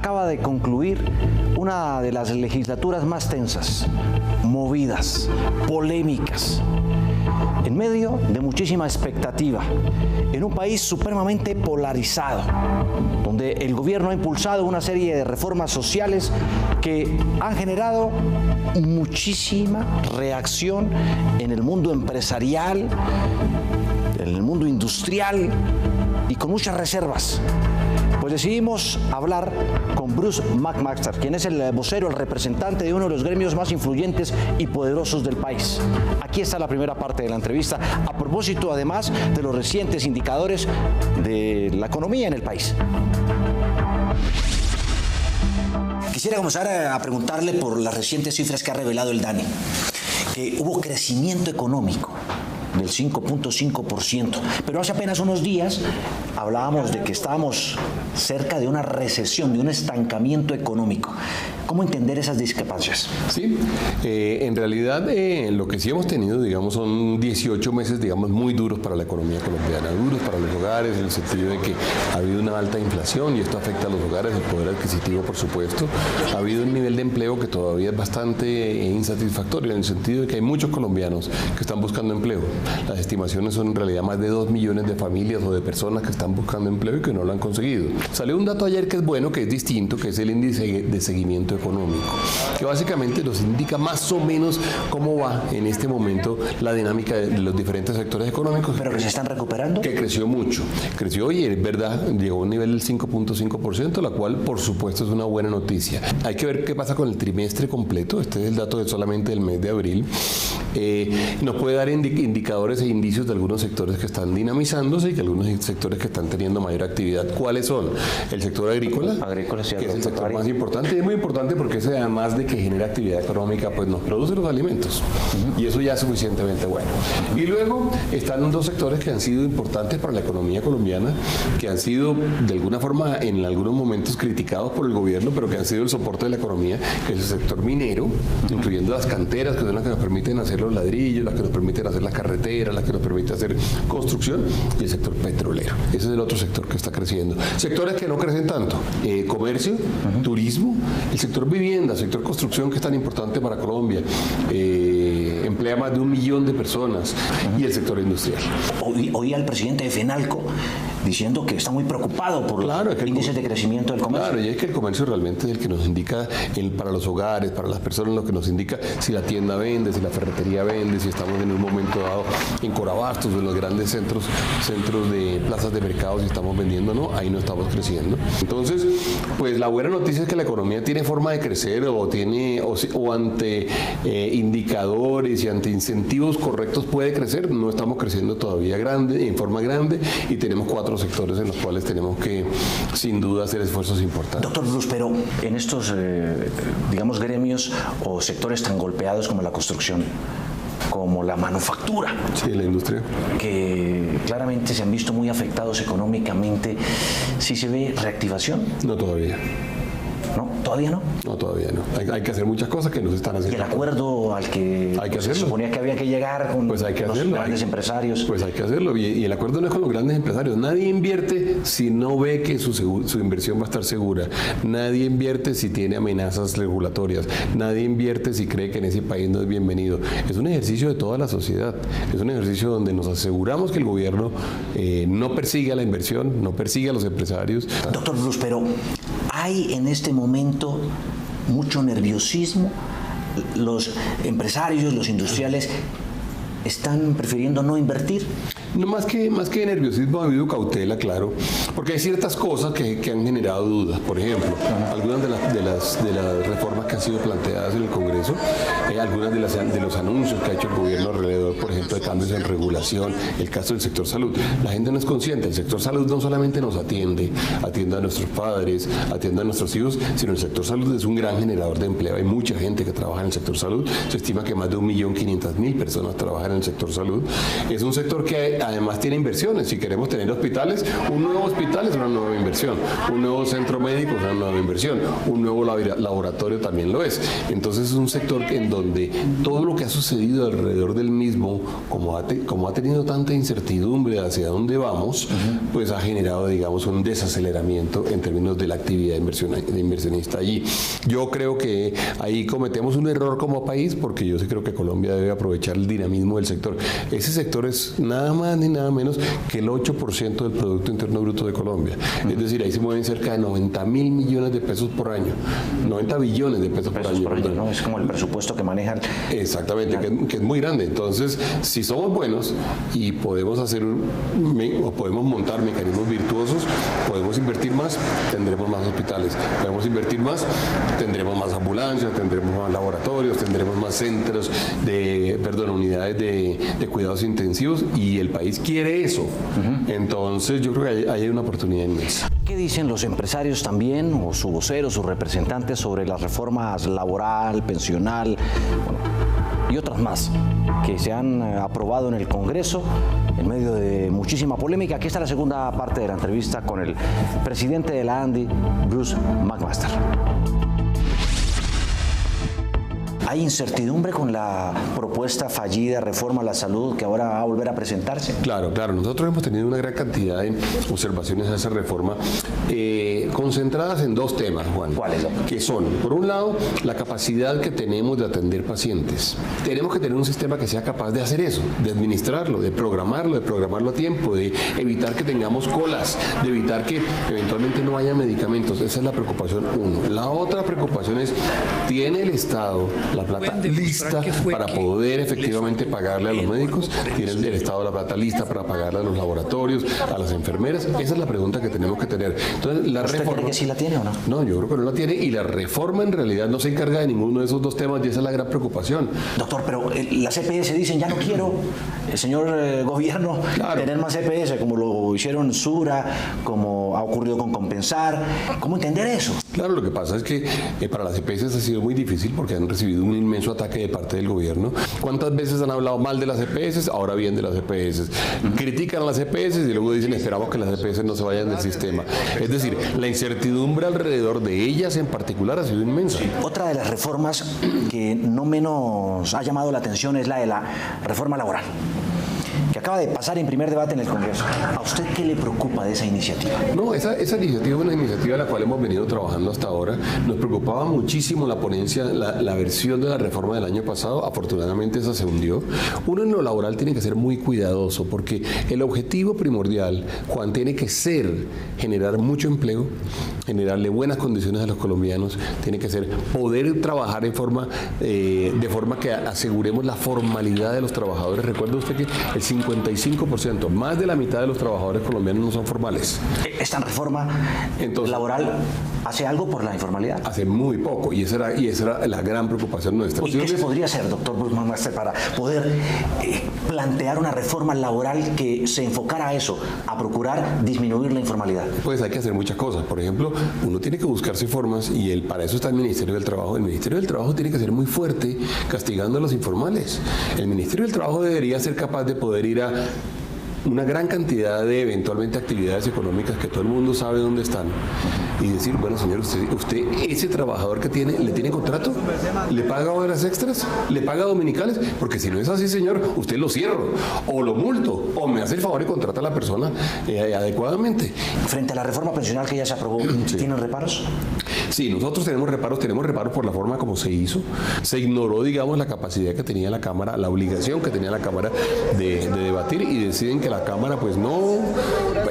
acaba de concluir una de las legislaturas más tensas, movidas, polémicas, en medio de muchísima expectativa, en un país supremamente polarizado, donde el gobierno ha impulsado una serie de reformas sociales que han generado muchísima reacción en el mundo empresarial, en el mundo industrial y con muchas reservas. Pues decidimos hablar con Bruce McMaster, quien es el vocero, el representante de uno de los gremios más influyentes y poderosos del país. Aquí está la primera parte de la entrevista, a propósito además de los recientes indicadores de la economía en el país. Quisiera comenzar a preguntarle por las recientes cifras que ha revelado el DANE, que hubo crecimiento económico del 5.5%, pero hace apenas unos días hablábamos de que estábamos cerca de una recesión, de un estancamiento económico. ¿Cómo entender esas discrepancias? Sí, en realidad lo que sí hemos tenido, digamos, son 18 meses, digamos, muy duros para la economía colombiana, duros para los hogares, en el sentido de que ha habido una alta inflación y esto afecta a los hogares, el poder adquisitivo, por supuesto. Ha habido un nivel de empleo que todavía es bastante insatisfactorio, en el sentido de que hay muchos colombianos que están buscando empleo. Las estimaciones son en realidad más de 2 millones de familias o de personas que están buscando empleo y que no lo han conseguido. Salió un dato ayer que es bueno, que es distinto, que es el índice de seguimiento económico, que básicamente nos indica más o menos cómo va en este momento la dinámica de los diferentes sectores económicos. ¿Pero que se están recuperando? Que creció mucho. Creció y es verdad, llegó a un nivel del 5.5%, la cual por supuesto es una buena noticia. Hay que ver qué pasa con el trimestre completo. Este es el dato de solamente del mes de abril. Nos puede dar indicadores e indicios de algunos sectores que están dinamizándose y que algunos sectores que están teniendo mayor actividad. ¿Cuáles son? El sector agrícola, sí, que es el sector más importante, y es muy importante porque ese, además de que genera actividad económica, pues nos produce los alimentos, y eso ya es suficientemente bueno. Y luego están dos sectores que han sido importantes para la economía colombiana, que han sido de alguna forma en algunos momentos criticados por el gobierno, pero que han sido el soporte de la economía, que es el sector minero, incluyendo las canteras, que son las que nos permiten hacer los ladrillos, las que nos permiten hacer las carreteras, las que nos permiten hacer construcción, y el sector petrolero. Ese es el otro sector que está creciendo. Sectores que no crecen tanto: comercio, turismo, el sector vivienda, el sector construcción, que es tan importante para Colombia, emplea más de 1 millón de personas, y el sector industrial. Oí al presidente de FENALCO diciendo que está muy preocupado por los índices de crecimiento del comercio. Claro, y es que el comercio realmente es el que nos indica, para los hogares, para las personas, lo que nos indica si la tienda vende, si la ferretería vende, si estamos en un momento dado en Corabastos o en los grandes centros de plazas de mercado, si estamos vendiendo o no, ahí no estamos creciendo. Entonces, pues la buena noticia es que la economía tiene forma de crecer o ante indicadores y ante incentivos correctos puede crecer. No estamos creciendo todavía en forma grande, y tenemos 4 sectores en los cuales tenemos que, sin duda, hacer esfuerzos importantes. Doctor Bruce, pero en estos, digamos, gremios o sectores tan golpeados como la construcción, como la manufactura, sí, la industria, que claramente se han visto muy afectados económicamente, ¿sí se ve reactivación? No, todavía. ¿No? ¿Todavía no? No, todavía no. Hay que hacer muchas cosas que no se están haciendo. ¿Y el acuerdo al que se suponía que había que llegar con los grandes empresarios? Pues hay que hacerlo. Y el acuerdo no es con los grandes empresarios. Nadie invierte si no ve que su inversión va a estar segura. Nadie invierte si tiene amenazas regulatorias. Nadie invierte si cree que en ese país no es bienvenido. Es un ejercicio de toda la sociedad. Es un ejercicio donde nos aseguramos que el gobierno no persigue a la inversión, no persigue a los empresarios. Doctor Bruce, pero hay en este momento mucho nerviosismo. Los empresarios, los industriales están prefiriendo no invertir. No, más que nerviosismo, ha habido cautela, claro, porque hay ciertas cosas que han generado dudas. Por ejemplo, algunas de las reformas que han sido planteadas en el Congreso, algunas de los anuncios que ha hecho el gobierno alrededor, por ejemplo, de cambios en regulación, el caso del sector salud. La gente no es consciente. El sector salud no solamente nos atiende a nuestros padres, atiende a nuestros hijos, sino el sector salud es un gran generador de empleo. Hay mucha gente que trabaja en el sector salud. Se estima que más de 1.500.000 personas trabajan en el sector salud. Es un sector que además tiene inversiones. Si queremos tener hospitales, un nuevo hospital es una nueva inversión, un nuevo centro médico es una nueva inversión, un nuevo laboratorio también lo es. Entonces es un sector en donde todo lo que ha sucedido alrededor del mismo, como ha tenido tanta incertidumbre hacia dónde vamos, pues ha generado, digamos, un desaceleramiento en términos de la actividad inversionista allí. Yo creo que ahí cometemos un error como país, porque yo sí creo que Colombia debe aprovechar el dinamismo del sector. Ese sector es nada más ni nada menos que el 8% del Producto Interno Bruto de Colombia. Es decir, ahí se mueven cerca de 90.000 millones de pesos por año, 90 billones de pesos por año, ¿no? Es como el presupuesto que manejan. Exactamente, que es muy grande. Entonces, si somos buenos y podemos podemos montar mecanismos virtuosos, podemos invertir más, tendremos más hospitales. Podemos invertir más, tendremos más ambulancias, tendremos más laboratorios, tendremos más centros unidades de cuidados intensivos, y el país quiere eso. Entonces, yo creo que hay una oportunidad inmensa. ¿Qué dicen los empresarios también, o su vocero, sus representantes, sobre las reformas laboral, pensional, y otras más que se han aprobado en el Congreso en medio de muchísima polémica? Aquí está la segunda parte de la entrevista con el presidente de la ANDI, Bruce McMaster. ¿Hay incertidumbre con la propuesta fallida reforma a la salud que ahora va a volver a presentarse? Claro. Nosotros hemos tenido una gran cantidad de observaciones a esa reforma, concentradas en dos temas, Juan. ¿Cuáles? Que son, por un lado, la capacidad que tenemos de atender pacientes. Tenemos que tener un sistema que sea capaz de hacer eso, de administrarlo, de programarlo a tiempo, de evitar que tengamos colas, de evitar que eventualmente no haya medicamentos. Esa es la preocupación uno. La otra preocupación es, ¿tiene el Estado la plata lista para poder efectivamente pagarle a los médicos? ¿Tiene el Estado la plata lista para pagarle a los laboratorios, a las enfermeras? Esa es la pregunta que tenemos que tener. Entonces, ¿Usted cree que sí la tiene o no? No, yo creo que no la tiene, y la reforma en realidad no se encarga de ninguno de esos dos temas, y esa es la gran preocupación. Doctor, pero las EPS dicen, ya no quiero, el señor gobierno, tener más EPS, como lo hicieron Sura, como ha ocurrido con Compensar. ¿Cómo entender eso? Claro, lo que pasa es que para las EPS ha sido muy difícil, porque han recibido un inmenso ataque de parte del gobierno. ¿Cuántas veces han hablado mal de las EPS? Ahora bien de las EPS. Critican a las EPS y luego dicen, esperamos que las EPS no se vayan del sistema. Es decir, la incertidumbre alrededor de ellas en particular ha sido inmensa. Otra de las reformas que no menos ha llamado la atención es la de la reforma laboral, que acaba de pasar en primer debate en el Congreso. ¿A usted qué le preocupa de esa iniciativa? No, esa iniciativa es una iniciativa a la cual hemos venido trabajando hasta ahora. Nos preocupaba muchísimo la ponencia, la versión de la reforma del año pasado. Afortunadamente esa se hundió. Uno en lo laboral tiene que ser muy cuidadoso, porque el objetivo primordial, Juan, tiene que ser generar mucho empleo, generarle buenas condiciones a los colombianos, tiene que ser poder trabajar de forma que aseguremos la formalidad de los trabajadores. Recuerde usted que el 55%, más de la mitad de los trabajadores colombianos no son formales. ¿Esta reforma laboral hace algo por la informalidad? Hace muy poco, y esa era la gran preocupación nuestra. ¿Y qué se podría hacer, doctor Bruce McMaster, para poder plantear una reforma laboral que se enfocara a eso, a procurar disminuir la informalidad? Pues hay que hacer muchas cosas. Por ejemplo, uno tiene que buscarse formas, y para eso está el Ministerio del Trabajo. El Ministerio del Trabajo tiene que ser muy fuerte castigando a los informales. El Ministerio del Trabajo debería ser capaz de poder ir a una gran cantidad de eventualmente actividades económicas que todo el mundo sabe dónde están, y decir, bueno, señor, usted ese trabajador que tiene, ¿le tiene contrato? ¿Le paga horas extras? ¿Le paga dominicales? Porque si no es así, señor, usted lo cierro, o lo multo, o me hace el favor y contrata a la persona adecuadamente. Frente a la reforma pensional que ya se aprobó, ¿tienen reparos? Sí, nosotros tenemos reparos por la forma como se hizo. Se ignoró, digamos, la capacidad que tenía la Cámara, la obligación que tenía la Cámara de debatir, y deciden que la Cámara, pues no,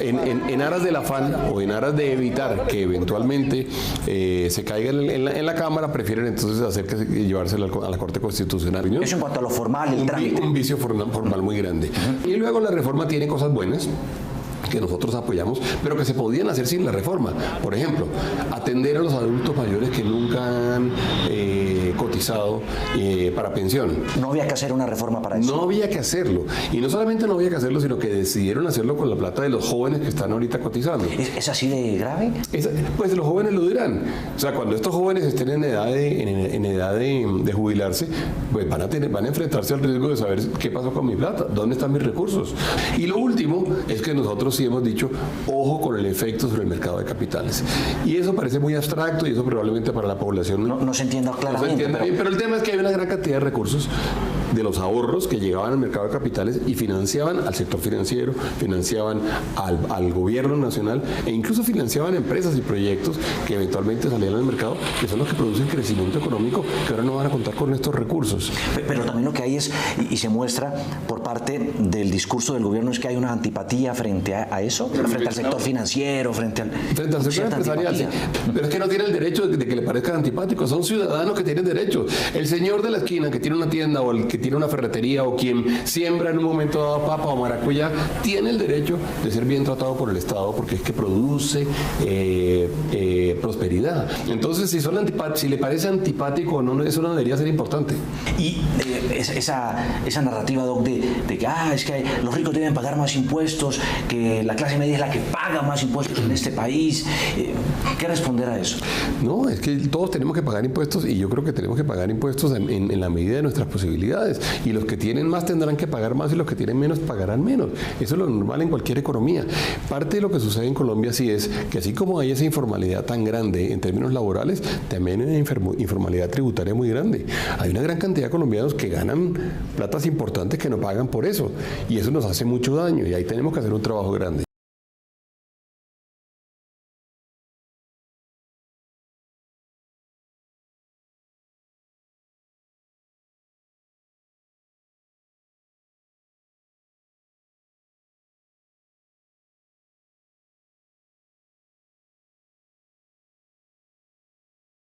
en aras del afán o en aras de evitar que eventualmente se caiga en la Cámara, prefieren entonces llevársela a la Corte Constitucional. Eso en cuanto a lo formal, el trámite. Un vicio formal muy grande. Y luego la reforma tiene cosas buenas que nosotros apoyamos, pero que se podían hacer sin la reforma. Por ejemplo, atender a los adultos mayores que nunca han cotizado cotizado para pensión. No había que hacer una reforma para eso. No había que hacerlo. Y no solamente no había que hacerlo, sino que decidieron hacerlo con la plata de los jóvenes que están ahorita cotizando. ¿Es así de grave? Pues los jóvenes lo dirán. O sea, cuando estos jóvenes estén en edad de jubilarse, pues van a enfrentarse al riesgo de saber qué pasó con mi plata, dónde están mis recursos. Y lo último es que nosotros sí hemos dicho, ojo con el efecto sobre el mercado de capitales. Y eso parece muy abstracto y eso probablemente para la población no se entienda claramente. No se entiende bien, pero el tema es que hay una gran cantidad de recursos de los ahorros que llegaban al mercado de capitales y financiaban al sector financiero, financiaban al gobierno nacional e incluso financiaban empresas y proyectos que eventualmente salían al mercado, que son los que producen crecimiento económico, que ahora no van a contar con estos recursos. Pero también lo que hay es, y se muestra por parte del discurso del gobierno, es que hay una antipatía frente a eso, frente al sector financiero, frente al sector empresarial. Sí. Pero es que no tiene el derecho de que le parezcan antipáticos, son ciudadanos que tienen derechos. El señor de la esquina que tiene una tienda o el que tiene una ferretería o quien siembra en un momento dado papa o maracuyá, tiene el derecho de ser bien tratado por el Estado porque es que produce prosperidad. Entonces, si le parece antipático o no, eso no debería ser importante. Y esa narrativa, Doc, de que es que los ricos deben pagar más impuestos, que la clase media es la que paga más impuestos en este país. ¿Qué responder a eso? No, es que todos tenemos que pagar impuestos y yo creo que tenemos que pagar impuestos en la medida de nuestras posibilidades. Y los que tienen más tendrán que pagar más y los que tienen menos pagarán menos. Eso es lo normal en cualquier economía. Parte de lo que sucede en Colombia sí es que así como hay esa informalidad tan grande en términos laborales, también hay una informalidad tributaria muy grande. Hay una gran cantidad de colombianos que ganan platas importantes que no pagan por eso. Y eso nos hace mucho daño y ahí tenemos que hacer un trabajo grande.